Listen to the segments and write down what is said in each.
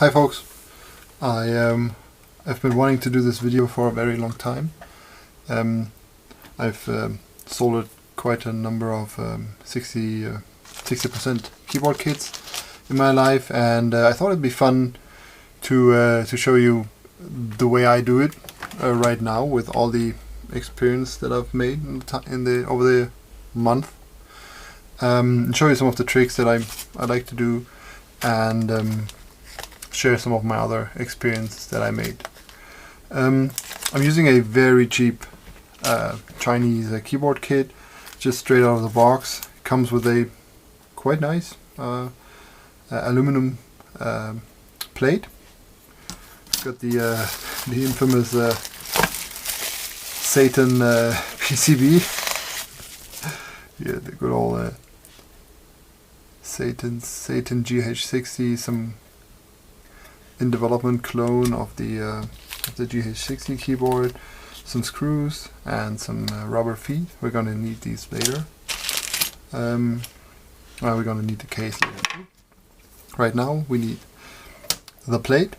Hi folks, I've been wanting to do this video for a very long time. I've soldered quite a number of 60% keyboard kits in my life, and I thought it'd be fun to show you the way I do it right now with all the experience that I've made over the month. And show you some of the tricks that I like to do, and share some of my other experiences that I made. I'm using a very cheap Chinese keyboard kit, just straight out of the box. It comes with a quite nice aluminum plate. It's got the infamous Satan PCB. Yeah, the good old Satan G80, some in development clone of the G80 keyboard, some screws and some rubber feet. We're gonna need these later. Well, we're gonna need the case later. Right now we need the plate,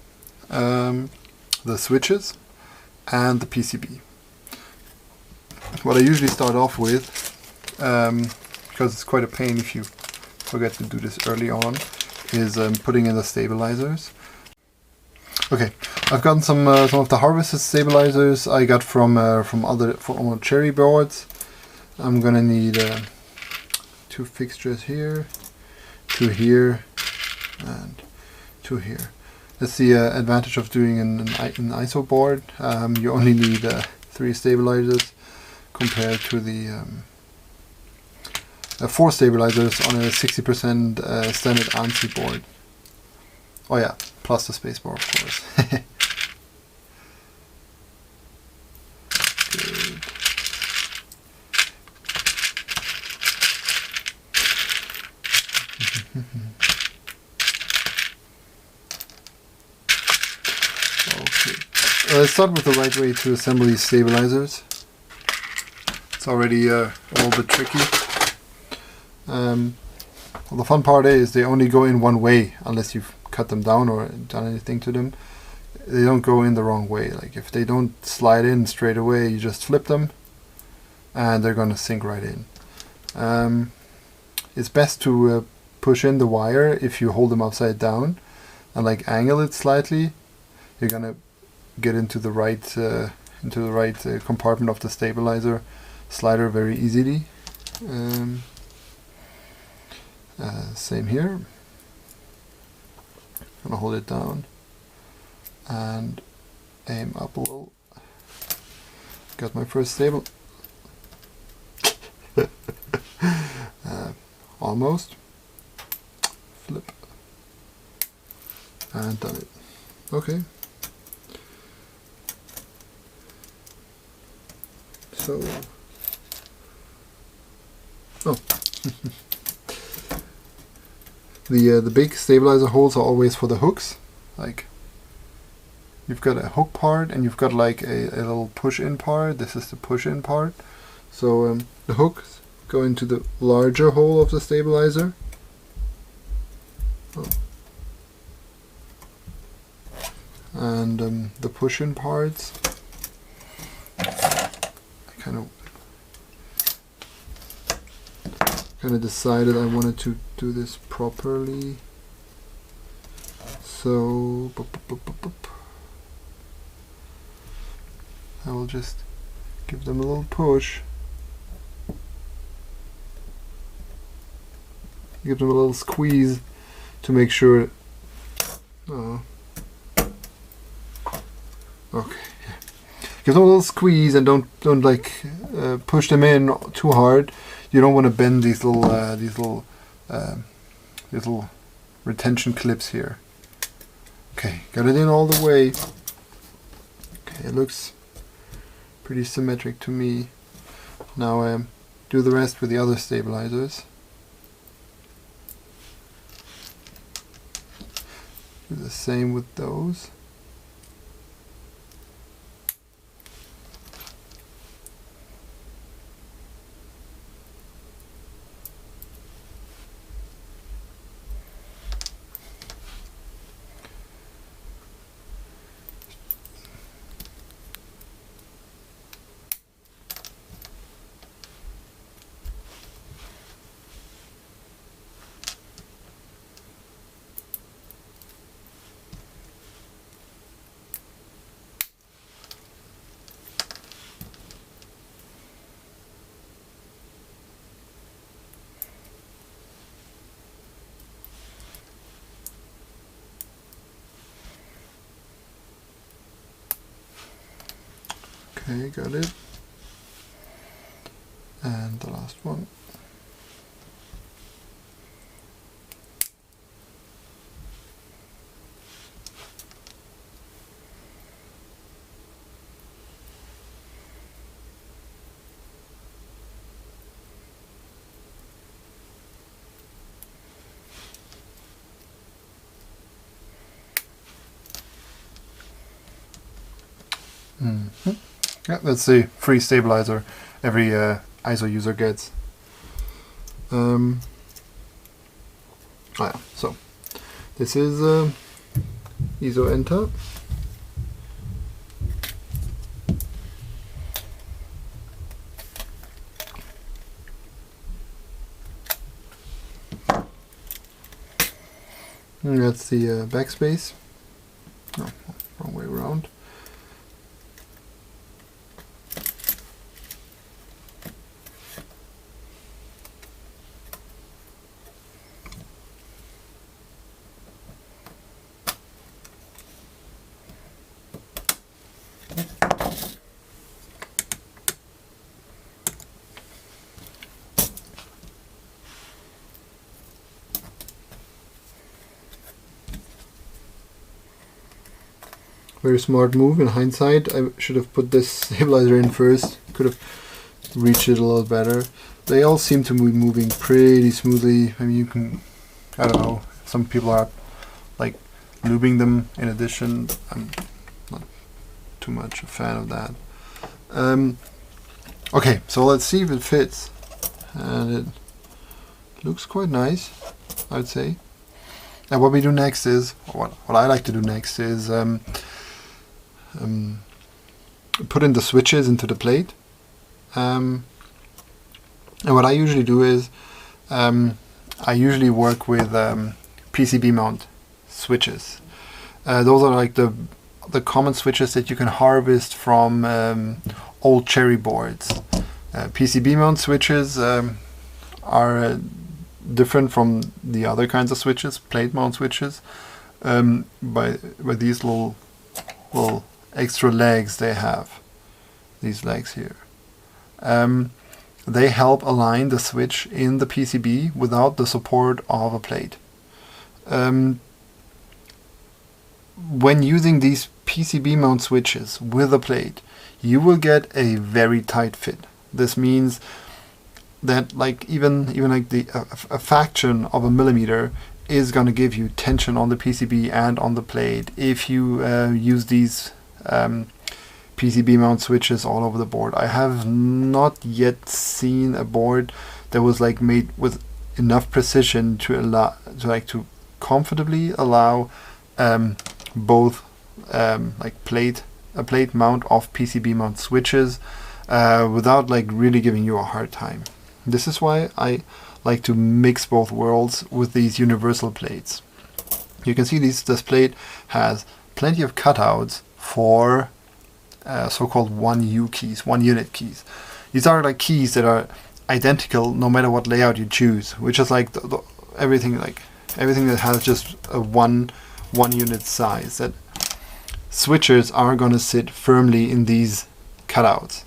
the switches, and the PCB. What I usually start off with, because it's quite a pain if you forget to do this early on, is putting in the stabilizers. Okay, I've gotten some of the harvested stabilizers I got from Cherry boards. I'm gonna need 2 fixtures here, 2 here, and 2 here. That's the advantage of doing an ISO board. You only need 3 stabilizers compared to the 4 stabilizers on a 60% standard ANSI board. Oh yeah, plus the spacebar, of course. Good. Okay. Let's start with the right way to assemble these stabilizers. It's already a little bit tricky. Well, the fun part is they only go in one way unless you've cut them down or done anything to them. They don't go in the wrong way. Like if they don't slide in straight away, you just flip them and they're gonna sink right in. It's best to push in the wire if you hold them upside down and like angle it slightly. You're gonna get into the right compartment of the stabilizer slider very easily. Same here. I'm gonna hold it down and aim up a little. Got my first stable. Almost. Flip. And done it. Okay. So. Oh. The big stabilizer holes are always for the hooks. Like you've got a hook part and you've got like a little push-in part. This is the push-in part. So the hooks go into the larger hole of the stabilizer. Oh. And the push-in parts, I kind of decided I wanted to do this properly, so I will just give them a little push, give them a little squeeze to make sure. Okay, give them a little squeeze and don't like push them in too hard. You don't want to bend these little retention clips here. Okay, got it in all the way. Okay, it looks pretty symmetric to me. Now do the rest with the other stabilizers. Do the same with those. Okay, got it. And the last one. Yeah, that's the free stabilizer every ISO user gets. Oh yeah, so this is ISO enter. And that's the backspace. No, wrong way around. Very smart move in hindsight. I should have put this stabilizer in first. Could have reached it a little better. They all seem to be moving pretty smoothly. I mean, you can, I don't know, some people are like lubing them in addition. I'm not too much a fan of that. Okay, so let's see if it fits. And it looks quite nice, I would say. And what we do next is, what I like to do next is put in the switches into the plate. And what I usually do is I usually work with PCB mount switches. Those are like the common switches that you can harvest from old Cherry boards. PCB mount switches are different from the other kinds of switches, plate mount switches, by these little extra legs they have. These legs here. They help align the switch in the PCB without the support of a plate. When using these PCB mount switches with a plate, you will get a very tight fit. This means that like even like a fraction of a millimeter is going to give you tension on the PCB and on the plate if you use these PCB mount switches all over the board. I have not yet seen a board that was like made with enough precision to comfortably allow both like a plate mount of PCB mount switches without like really giving you a hard time. This is why I like to mix both worlds with these universal plates. You can see this plate has plenty of cutouts for so-called 1U keys, 1 unit keys. These are like keys that are identical no matter what layout you choose, which is like everything that has just a one unit size. That switchers are going to sit firmly in these cutouts.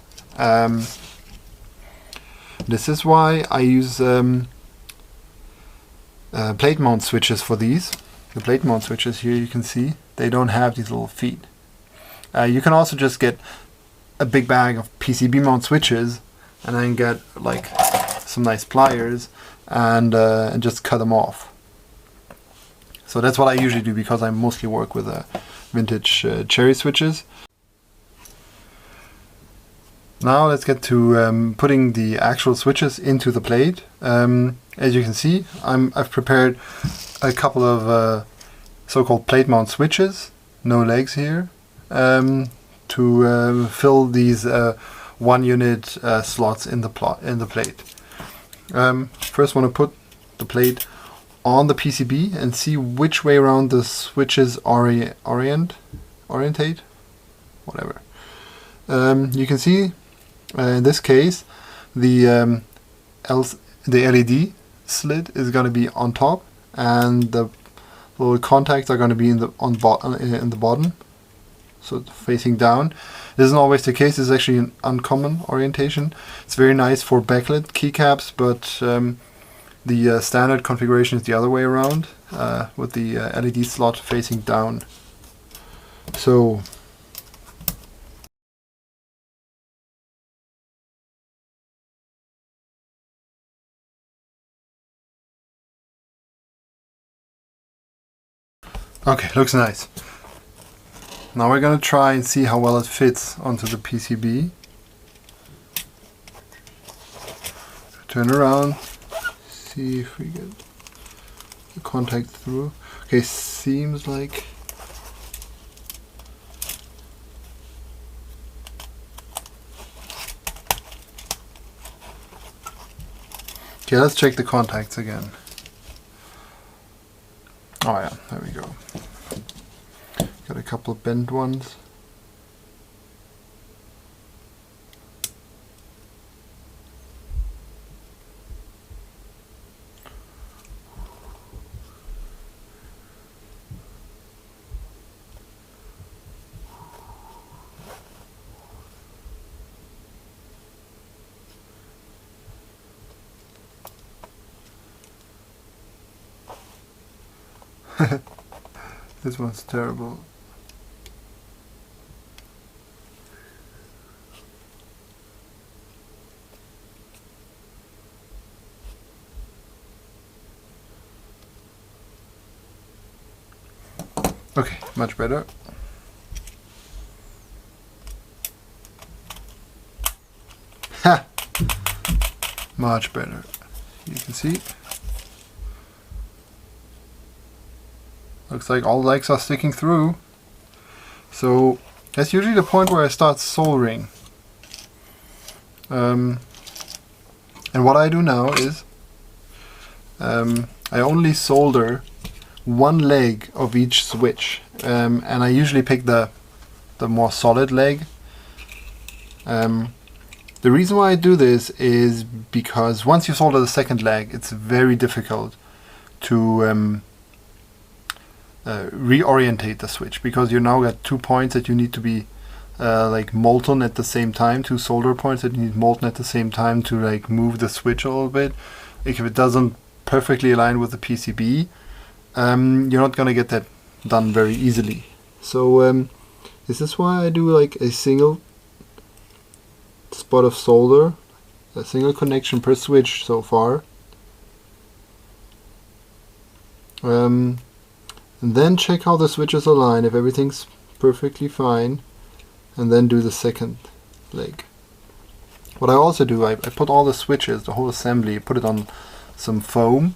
This is why I use plate mount switches for these. The plate mount switches here, you can see they don't have these little feet. You can also just get a big bag of PCB mount switches and then get like some nice pliers and just cut them off. So that's what I usually do because I mostly work with vintage Cherry switches. Now let's get to putting the actual switches into the plate. As you can see, I've prepared a couple of so-called plate mount switches, no legs here, to fill these 1 unit slots in the plate. First, want to put the plate on the PCB and see which way around the switches orientate, whatever. You can see in this case the LED slit is going to be on top and the little contacts are going to be in the bottom. so facing down. This isn't always the case. This is actually an uncommon orientation. It's very nice for backlit keycaps, but the standard configuration is the other way around, with the LED slot facing down. So okay, looks nice. Now we're gonna try and see how well it fits onto the PCB. Turn around, see if we get the contact through. Okay, seems like okay, let's check the contacts again. Oh yeah, there we go. Got a couple of bent ones. This one's terrible. Okay, much better. Ha! Much better. You can see. Looks like all the legs are sticking through. So that's usually the point where I start soldering. And what I do now is I only solder one leg of each switch, and I usually pick the more solid leg. The reason why I do this is because once you solder the second leg, it's very difficult to reorientate the switch, because you now got 2 points that you need to be like molten at the same time, 2 solder points that you need molten at the same time to like move the switch a little bit. Like if it doesn't perfectly align with the PCB, you're not gonna get that done very easily. So this is why I do like a single spot of solder, a single connection per switch so far. And then check how the switches align, if everything's perfectly fine, and then do the second leg. What I also do, I put all the switches, the whole assembly, put it on some foam,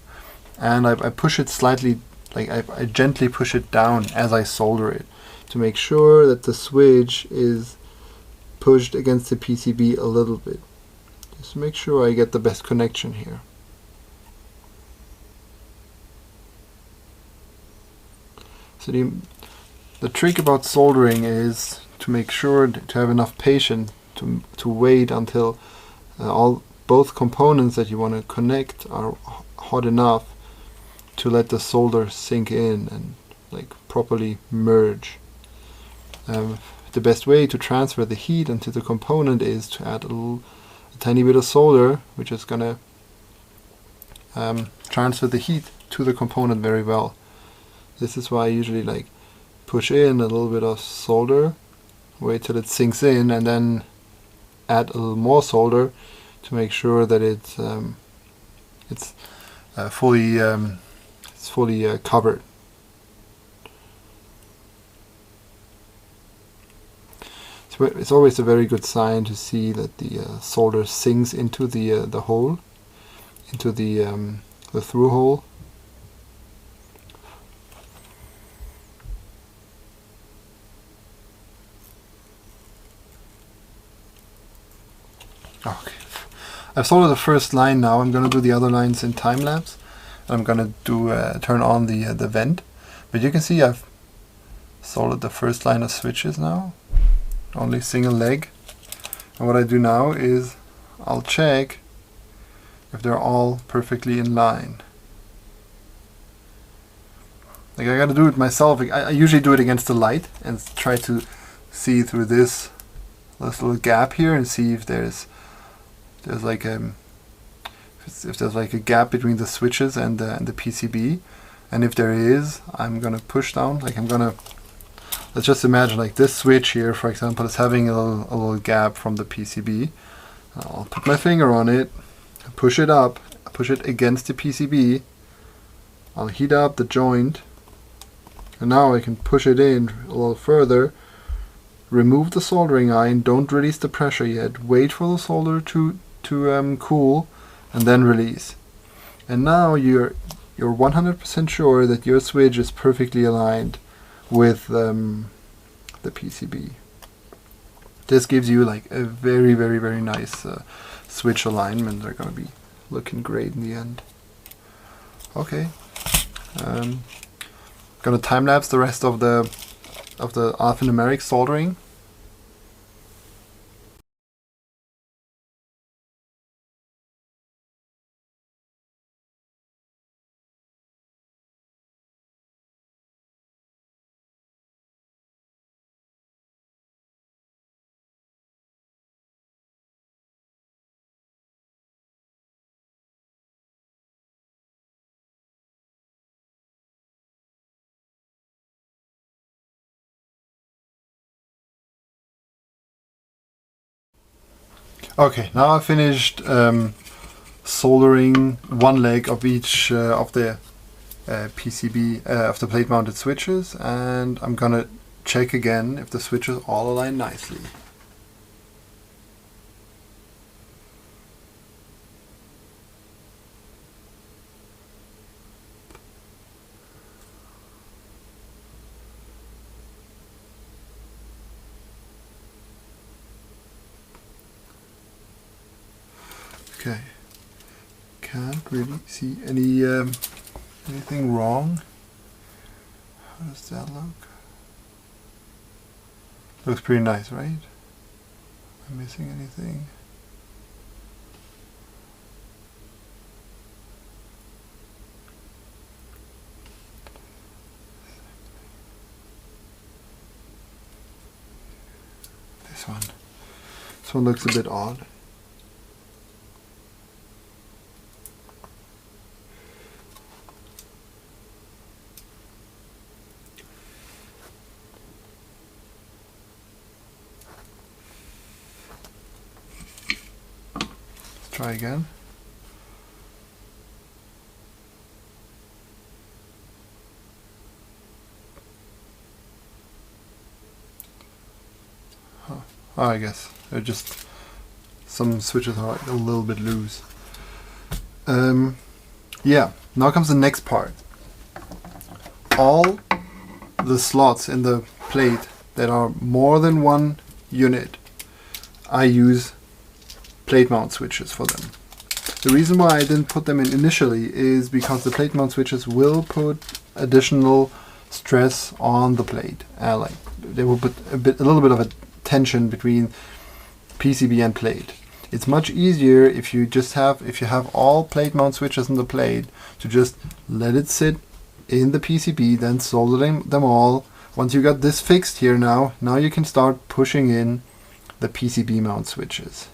and I push it slightly, like I gently push it down as I solder it, to make sure that the switch is pushed against the PCB a little bit. Just make sure I get the best connection here. So the trick about soldering is to make sure to have enough patience to wait until both components that you want to connect are hot enough to let the solder sink in and like properly merge. The best way to transfer the heat into the component is to add a tiny bit of solder, which is gonna transfer the heat to the component very well. This is why I usually like push in a little bit of solder, wait till it sinks in, and then add a little more solder to make sure that it's fully covered. So it's always a very good sign to see that the solder sinks into the hole, into the through hole. Okay, I've soldered the first line now. I'm going to do the other lines in time lapse. I'm going to do turn on the vent. But you can see I've soldered the first line of switches now. Only single leg. And what I do now is I'll check if they're all perfectly in line. Like I got to do it myself. I usually do it against the light and try to see through this little gap here and see if there's like if there's like a gap between the switches and the PCB. And if there is, I'm gonna push down. Like let's just imagine like this switch here, for example, is having a little gap from the PCB. I'll put my finger on it, push it up, push it against the PCB. I'll heat up the joint, and now I can push it in a little further. Remove the soldering iron. Don't release the pressure yet. Wait for the solder to cool, and then release. And now you're 100% sure that your switch is perfectly aligned with the PCB. This gives you like a very, very, very nice switch alignment. They're going to be looking great in the end. Okay, gonna time lapse the rest of the alphanumeric soldering. Okay, now I finished soldering one leg of each of the PCB of the plate mounted switches, and I'm gonna check again if the switches all align nicely. Okay, can't really see anything wrong. How does that look? Looks pretty nice, right? Am I missing anything? This one looks a bit odd. Try again. Oh, I guess they're just some switches are like a little bit loose. Yeah, now comes the next part. All the slots in the plate that are more than one unit, I use plate mount switches for them. The reason why I didn't put them in initially is because the plate mount switches will put additional stress on the plate. Like they will put a little bit of a tension between PCB and plate. It's much easier if you have all plate mount switches in the plate to just let it sit in the PCB, then solder them all. Once you got this fixed here now you can start pushing in the PCB mount switches.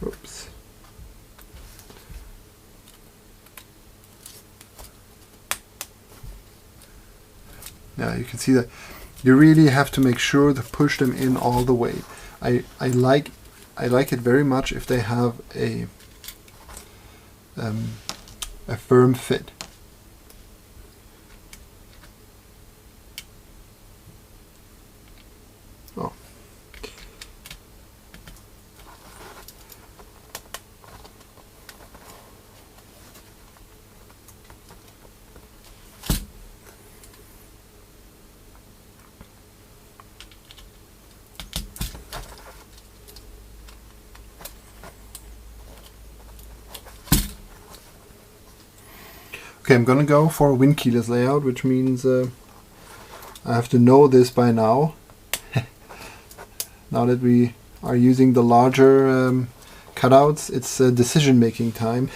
Oops. Yeah, you can see that you really have to make sure to push them in all the way. I like it very much if they have a firm fit. Oh. Okay, I'm gonna go for a win keyless layout, which means I have to know this by now. Now that we are using the larger cutouts. It's decision making time.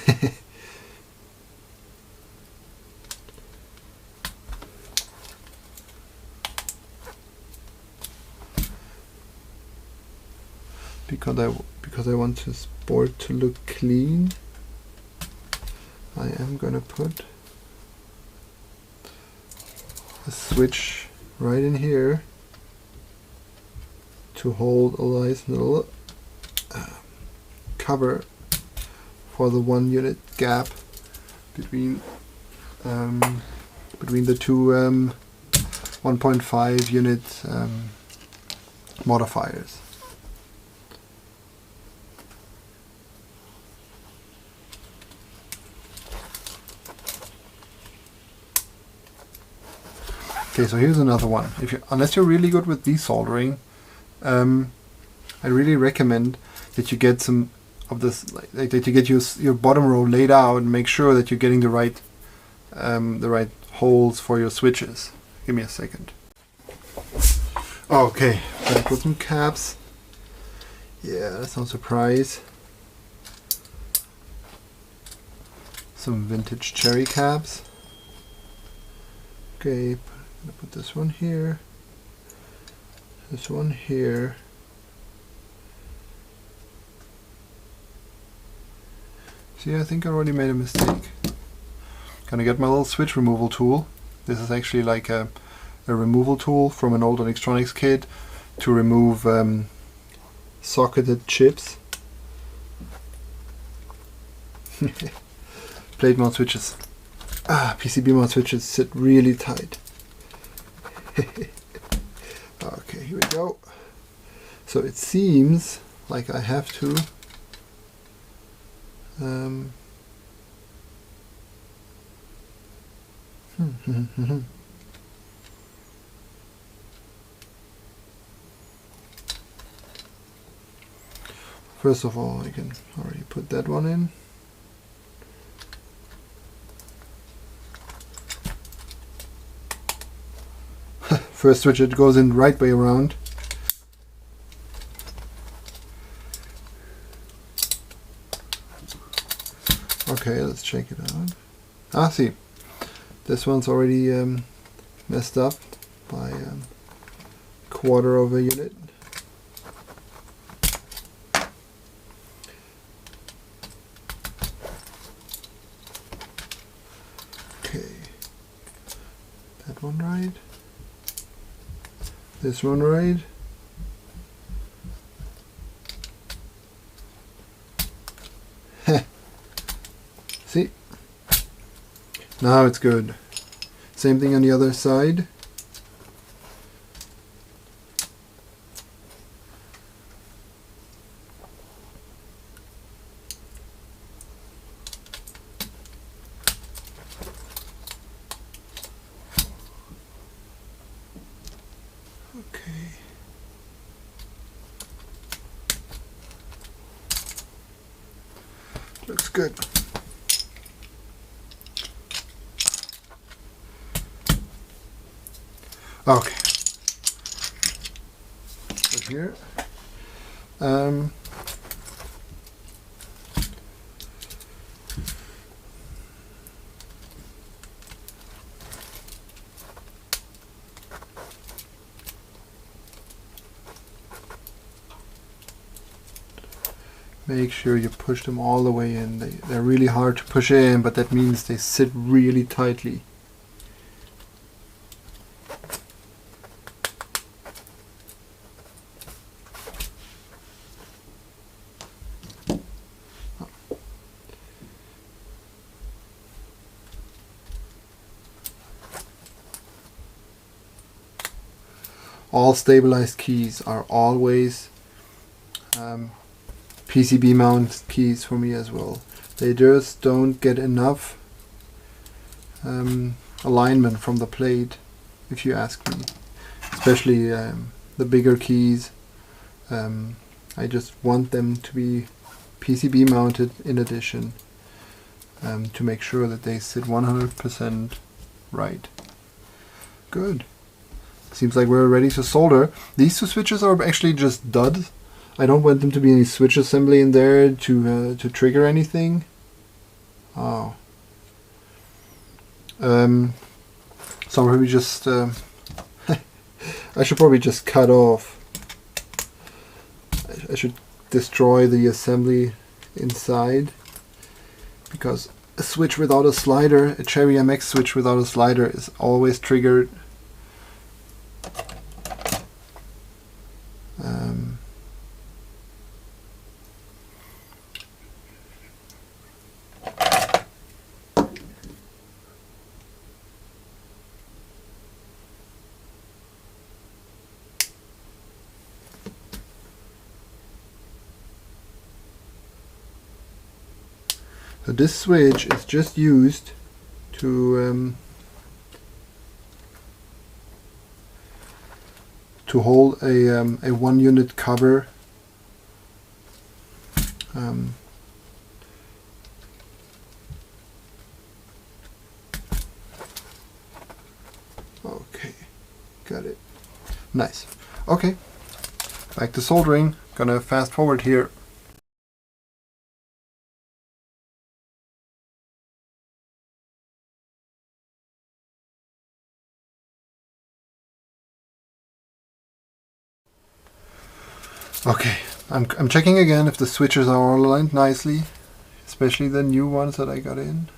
because I want this board to look clean, I am gonna put a switch right in here to hold a nice little cover for the 1 unit gap between the two 1.5 unit modifiers. Okay, so here's another one. Unless you're really good with desoldering, I really recommend that you get some of this, that you get your bottom row laid out and make sure that you're getting the right holes for your switches. Give me a second. Okay, back with some caps. Yeah, that's no surprise. Some vintage Cherry caps. Okay, I'm gonna put this one here. This one here. See, I think I already made a mistake. Gonna get my little switch removal tool. This is actually like a removal tool from an old electronics kit to remove socketed chips. Plate mount switches. PCB mount switches sit really tight. Okay, here we go. So it seems like I have to First of all, I can already put that one in. First switch, it goes in right way around. Okay, let's check it out. See, this one's already messed up by quarter of a unit. Okay, that one right. This one right. See? Now it's good. Same thing on the other side. Okay. Looks good. Okay. So here. Make sure you push them all the way in. They're really hard to push in, but that means they sit really tightly. All stabilized keys are always PCB mount keys for me as well. They just don't get enough alignment from the plate, if you ask me. Especially the bigger keys. I just want them to be PCB mounted in addition, to make sure that they sit 100% right. Good. Seems like we're ready to solder. These two switches are actually just dud. I don't want them to be any switch assembly in there to trigger anything. Oh. So maybe just I should probably just cut off. I should destroy the assembly inside, because a switch without a slider, a Cherry MX switch without a slider, is always triggered. So this switch is just used to hold a 1 unit cover. Okay, got it. Nice. Okay, back to soldering. Gonna fast forward here. Okay, I'm checking again if the switches are all aligned nicely, especially the new ones that I got in.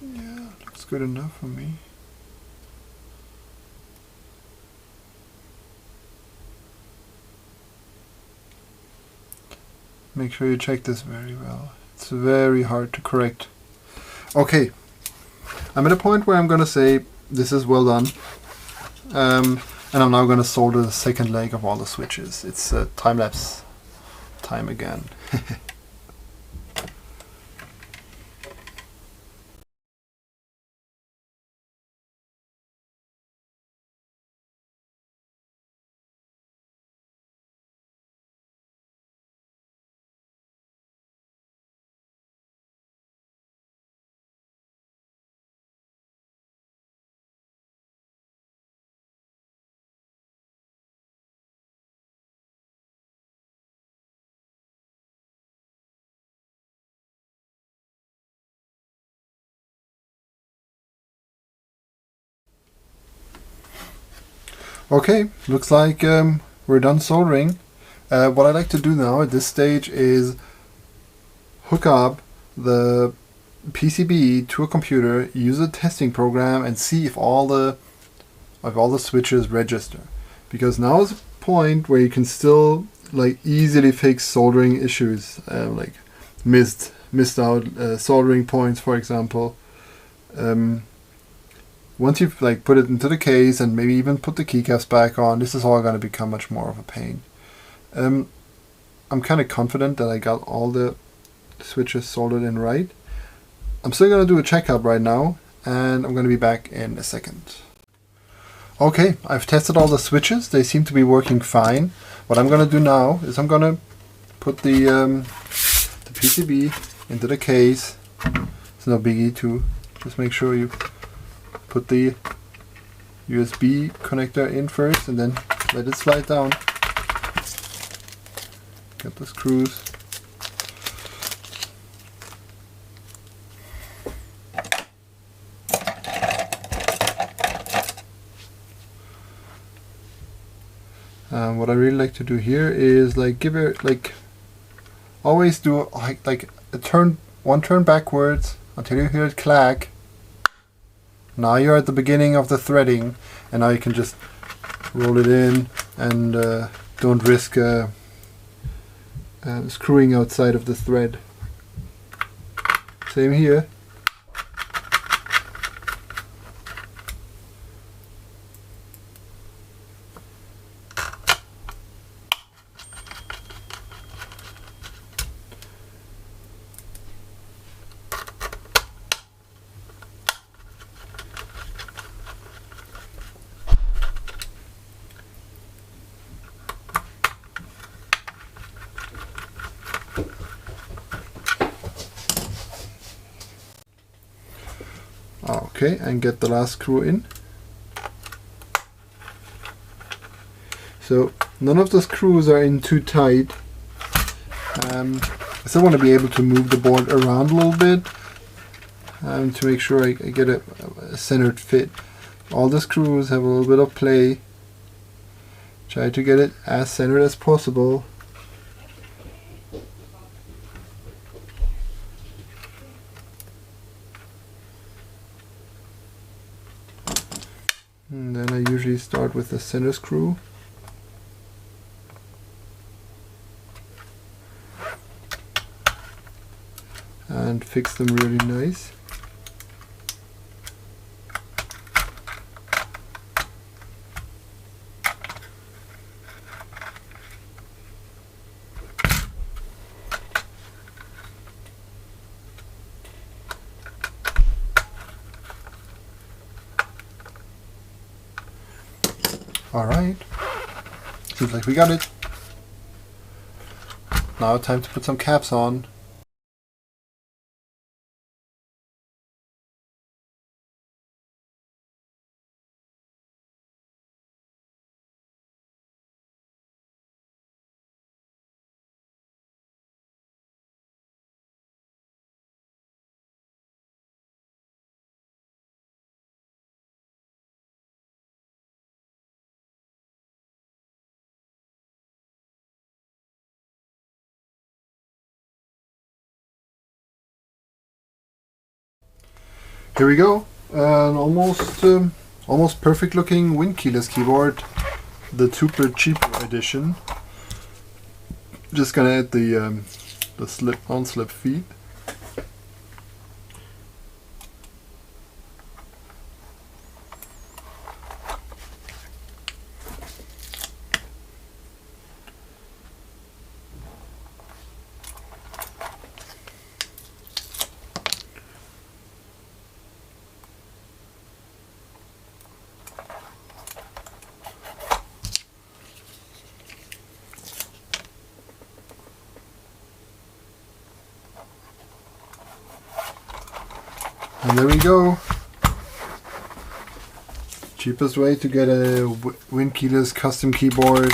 Yeah, looks good enough for me. Make sure you check this very well. It's very hard to correct. Okay, I'm at a point where I'm going to say this is well done. And I'm now going to solder the second leg of all the switches. It's time-lapse time again. Okay, looks like we're done soldering. What I like to do now at this stage is hook up the PCB to a computer, use a testing program, and see if all the switches register. Because now is a point where you can still like easily fix soldering issues, like missed out soldering points, for example. Once you've like put it into the case and maybe even put the keycaps back on, this is all going to become much more of a pain. I'm kind of confident that I got all the switches soldered in right. I'm still going to do a checkup right now, and I'm going to be back in a second. Okay, I've tested all the switches. They seem to be working fine. What I'm going to do now is I'm going to put the PCB into the case. It's no biggie to just make sure you put the USB connector in first and then let it slide down. Get the screws. What I really like to do here is like give it like always do like one turn backwards until you hear it clack. Now you're at the beginning of the threading, and now you can just roll it in and don't risk screwing outside of the thread. Same here. Okay, and get the last screw in. So none of the screws are in too tight. I still want to be able to move the board around a little bit to make sure I get a centered fit. All the screws have a little bit of play. Try to get it as centered as possible. And then I usually start with the center screw. And fix them really nice. Alright, seems like we got it. Now time to put some caps on. Here we go, an almost perfect looking wind keyless keyboard, the super cheaper edition. Just gonna add the slip-on slip feet. And there we go. Cheapest way to get a wind keyless custom keyboard.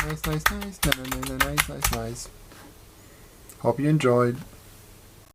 Nice. Nice. Hope you enjoyed.